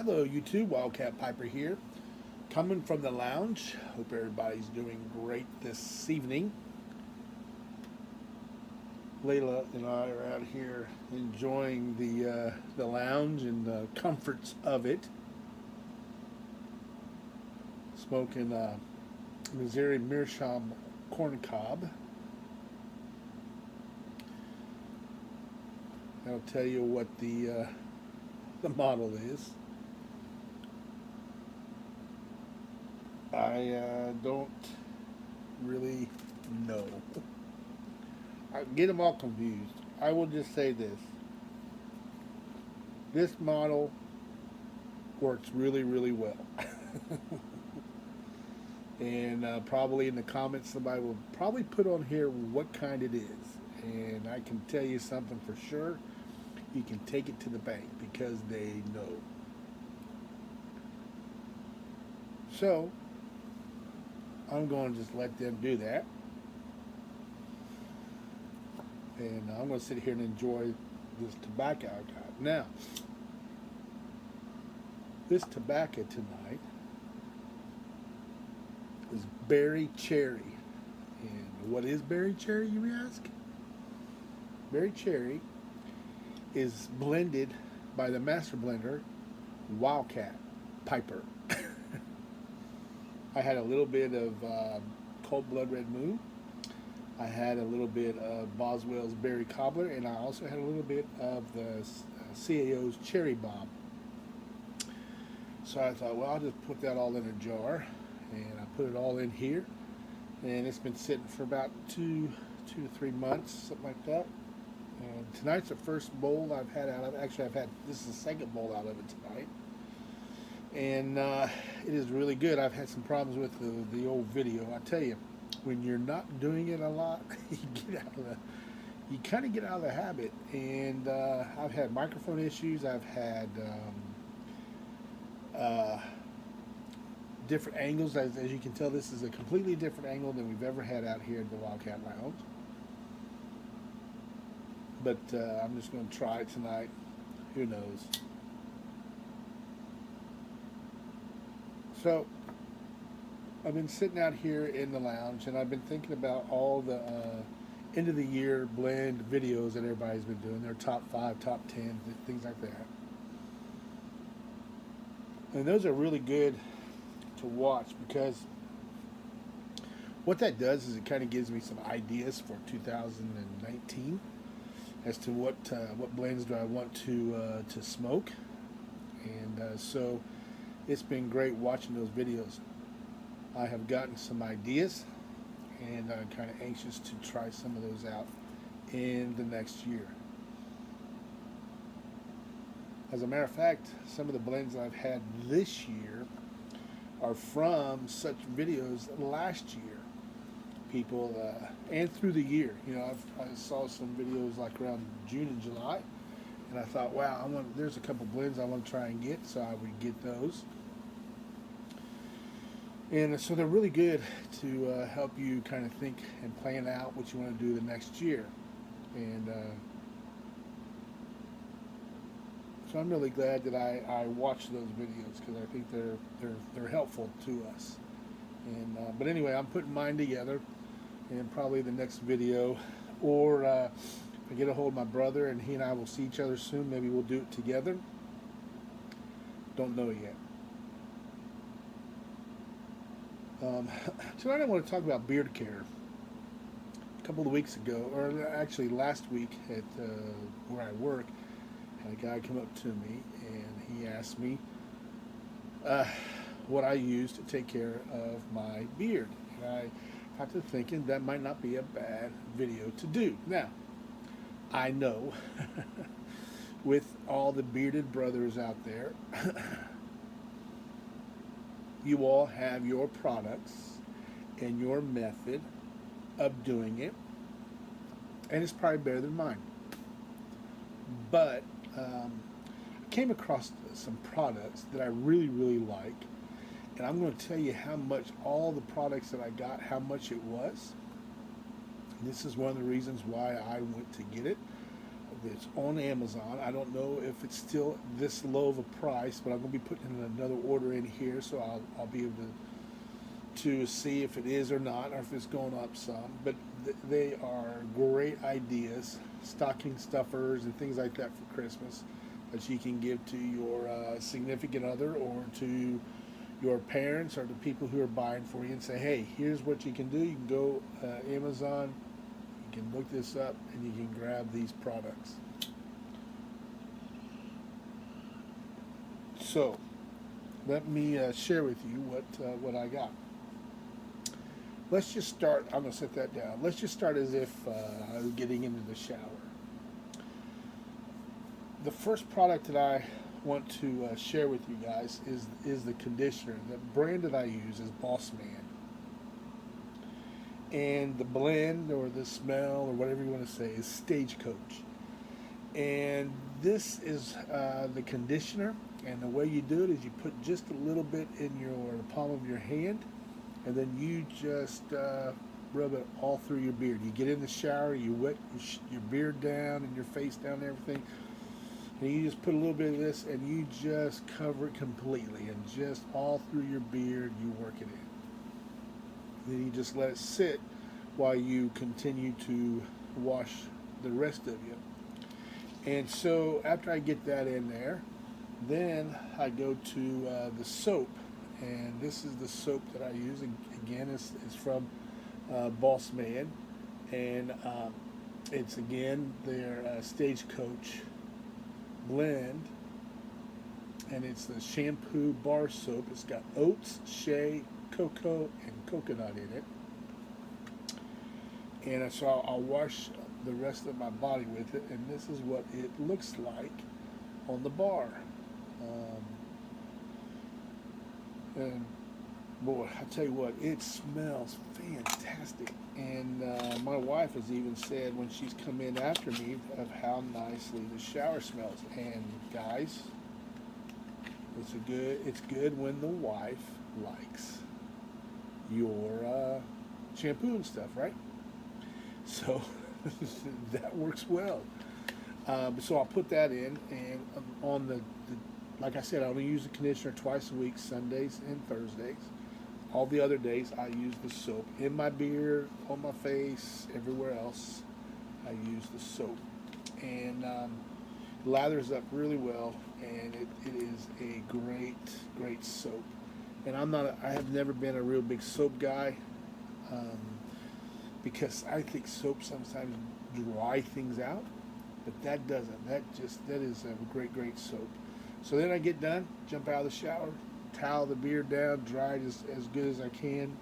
Hello YouTube, Wildcat Piper here, coming from the lounge. Hope everybody's doing great this evening. Layla and I are out here enjoying the lounge and the comforts of it, smoking Missouri Meerschaum corn cob. I'll tell you what the model is. I don't really know. I get them all confused. I will just say this. This model works really, really well. And probably in the comments somebody will probably put on here what kind it is. And I can tell you something for sure. You can take it to the bank because they know. So, I'm going to just let them do that. And I'm going to sit here and enjoy this tobacco I got. Now, this tobacco tonight is berry cherry. And what is berry cherry, you may ask? Berry cherry is blended by the master blender Wildcat Piper. I had a little bit of Cold Blood Red Moon. I had a little bit of Boswell's Berry Cobbler, and I also had a little bit of the CAO's Cherry Bomb. So I thought, well, I'll just put that all in a jar, and I put it all in here, and it's been sitting for about two to 3 months, something like that. And tonight's the first bowl I've had out of it. Actually, this is the second bowl out of it tonight. And it is really good. I've had some problems with the old video. I tell you, when you're not doing it a lot, you kind of get out of the habit. And I've had microphone issues. I've had different angles. As you can tell, this is a completely different angle than we've ever had out here at the Wildcat Lounge. But I'm just going to try it tonight. Who knows? So, I've been sitting out here in the lounge, and I've been thinking about all the end of the year blend videos that everybody's been doing, their top 5, top 10, things like that. And those are really good to watch because what that does is it kind of gives me some ideas for 2019 as to what blends do I want to smoke, and so it's been great watching those videos. I have gotten some ideas, and I'm kind of anxious to try some of those out in the next year. As a matter of fact, some of the blends I've had this year are from such videos last year. People, and through the year. You know, I saw some videos like around June and July, and I thought, wow, there's a couple blends I want to try and get, so I would get those. And so they're really good to help you kind of think and plan out what you want to do the next year. And so I'm really glad that I watched those videos because I think they're helpful to us. And but anyway, I'm putting mine together, and probably the next video, or I get a hold of my brother and he and I will see each other soon. Maybe we'll do it together. Don't know yet. Tonight I want to talk about beard care. A couple of weeks ago, or actually last week at where I work, had a guy come up to me and he asked me what I use to take care of my beard. And I got to thinking that might not be a bad video to do. Now, I know with all the bearded brothers out there, you all have your products and your method of doing it, and it's probably better than mine. But I came across some products that I really, really like, and I'm going to tell you how much all the products that I got, how much it was. And this is one of the reasons why I went to get it. It's on Amazon. I don't know if it's still this low of a price, but I'm going to be putting another order in here, so I'll be able to see if it is or not, or if it's going up some. But they are great ideas, stocking stuffers and things like that for Christmas that you can give to your significant other or to your parents or the people who are buying for you and say, hey, here's what you can do. You can go Amazon, you can look this up, and you can grab these products. So let me share with you what I got. Let's just start. I'm going to set that down. Let's just start as if I was getting into the shower. The first product that I want to share with you guys is the conditioner. The brand that I use is Boss Man. And the blend or the smell or whatever you want to say is Stagecoach. And this is the conditioner. And the way you do it is you put just a little bit in the palm of your hand, and then you just rub it all through your beard. You get in the shower, you wet your beard down and your face down and everything, and you just put a little bit of this and you just cover it completely, and just all through your beard you work it in. Then you just let it sit while you continue to wash the rest of you. And so after I get that in there, then I go to the soap, and this is the soap that I use. Again, it's from Boss Man, and it's again their Stagecoach blend, and it's the shampoo bar soap. It's got oats, shea, cocoa, and coconut in it, and so I'll wash the rest of my body with it, and this is what it looks like on the bar. And boy, I tell you what, it smells fantastic. And my wife has even said when she's come in after me of how nicely the shower smells. And guys, it's good when the wife likes your shampoo and stuff, right? So that works well. So I'll put that in, and on the like I said, I only use the conditioner twice a week, Sundays and Thursdays. All the other days, I use the soap in my beard, on my face, everywhere else. I use the soap, and it lathers up really well, and it is a great soap. And I have never been a real big soap guy, because I think soap sometimes dry things out, but that doesn't. That is a great soap. So then I get done, jump out of the shower, towel the beard down, dry it as good as I can.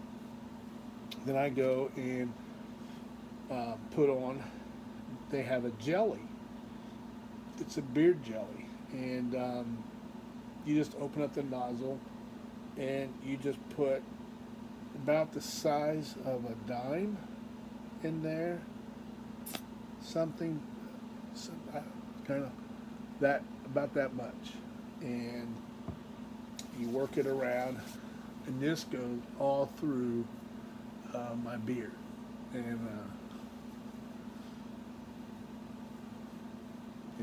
Then I go and put on, they have a jelly. It's a beard jelly. And you just open up the nozzle and you just put about the size of a dime in there. Something kind of that, about that much. And you work it around, and this goes all through my beard, and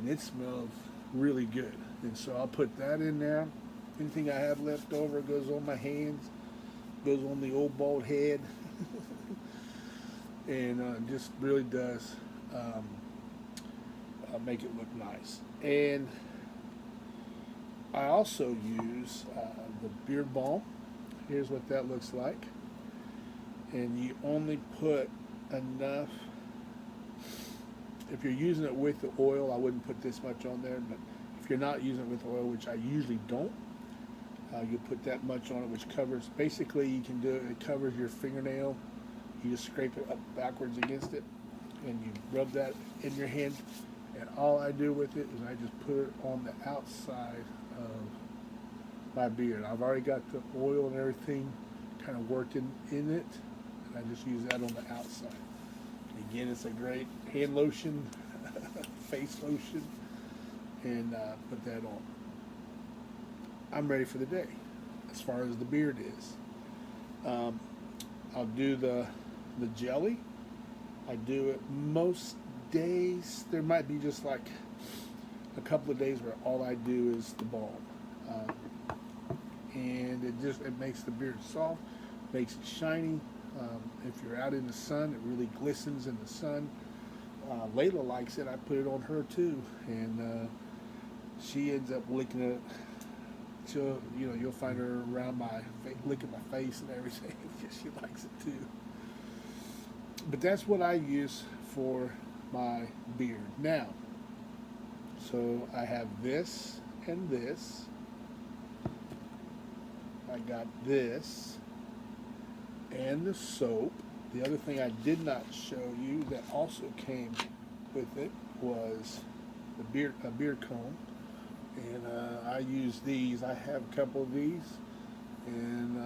it smells really good. And so I'll put that in there. Anything I have left over goes on my hands, goes on the old bald head, and just really does make it look nice. And I also use the beard balm. Here's what that looks like. And you only put enough. If you're using it with the oil, I wouldn't put this much on there. But if you're not using it with oil, which I usually don't, you put that much on it, which covers. Basically, you can do it. It covers your fingernail. You just scrape it up backwards against it, and you rub that in your hand. And all I do with it is I just put it on the outside of my beard. I've already got the oil and everything kind of worked in it, and I just use that on the outside. Again, it's a great hand lotion, face lotion, and put that on. I'm ready for the day as far as the beard is. I'll do the jelly. I do it most days, there might be just like a couple of days where all I do is the balm. Um, and it makes the beard soft, makes it shiny. If you're out in the sun, it really glistens in the sun. Layla likes it. I put it on her too, and she ends up licking it. You'll find her around licking my face and everything because she likes it too. But that's what I use for my beard now. So I have this and this. I got this and the soap. The other thing I did not show you that also came with it was a beard comb. And I use these. I have a couple of these, and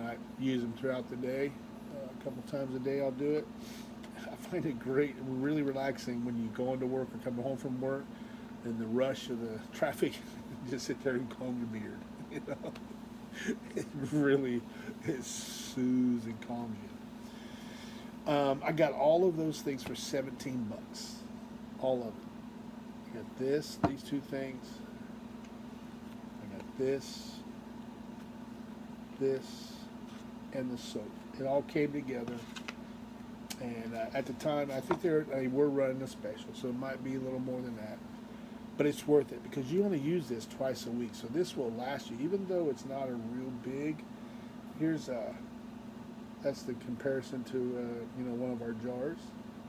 I use them throughout the day. A couple times a day I'll do it. I find it great, really relaxing when you go into work or come home from work, and the rush of the traffic, just sit there and comb your beard. You know, it soothes and calms you. I got all of those things for $17. All of it. I got these two things. I got this, and the soap. It all came together. And at the time, I think they were running a special, so it might be a little more than that. But it's worth it because you only use this twice a week, so this will last you, even though it's not a real big. That's the comparison to one of our jars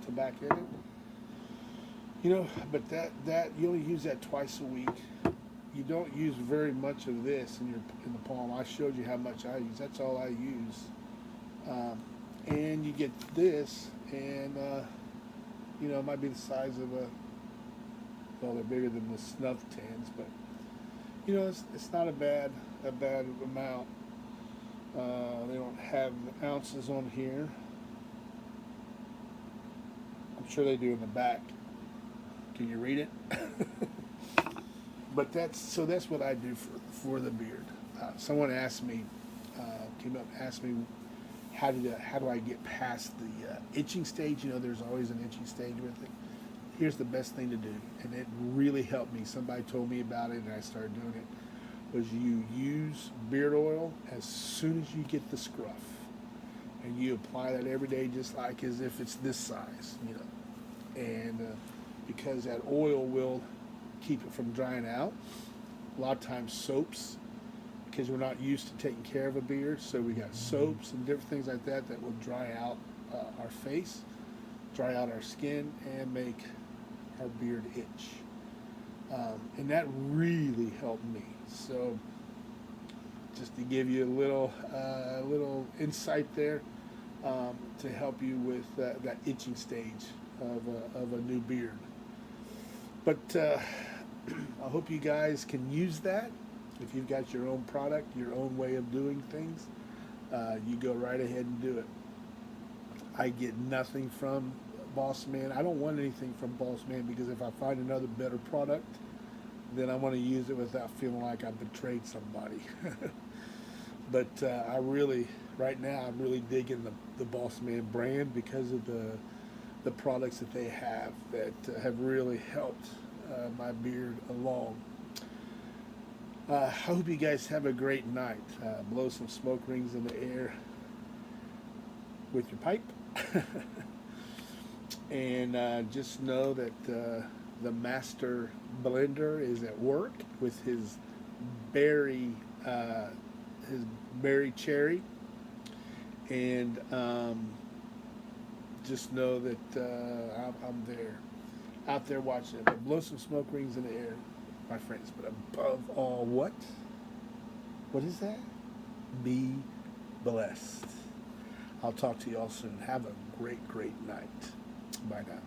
to back in it. But that you only use that twice a week. You don't use very much of this in the palm. I showed you how much I use. That's all I use. And you get this, and it might be the size of they're bigger than the snuff tins, but it's not a bad amount. They don't have the ounces on here. I'm sure they do in the back. Can you read it? But that's what I do for the beard. Someone asked me, came up and asked me, how do I get past the itching stage? There's always an itching stage with it. Here's the best thing to do, and it really helped me. Somebody told me about it, and I started doing it. Was you use beard oil as soon as you get the scruff, and you apply that every day, just like as if it's this size, and because that oil will keep it from drying out. A lot of times soaps, because we're not used to taking care of a beard, so we got soaps and different things like that will dry out our face, dry out our skin, and make our beard itch. And that really helped me. So just to give you a little insight there, to help you with that itching stage of a new beard. But I hope you guys can use that. If you've got your own product, your own way of doing things, you go right ahead and do it. I get nothing from Boss Man. I don't want anything from Boss Man because if I find another better product, then I want to use it without feeling like I betrayed somebody. But right now, I'm really digging the Boss Man brand because of the products that they have that have really helped my beard along. I hope you guys have a great night. Blow some smoke rings in the air with your pipe. And just know that the master blender is at work with his berry cherry. And just know that I'm there, out there watching it. But blow some smoke rings in the air, my friends. But above all, what is that? Be blessed. I'll talk to you all soon. Have a great night. Bye now.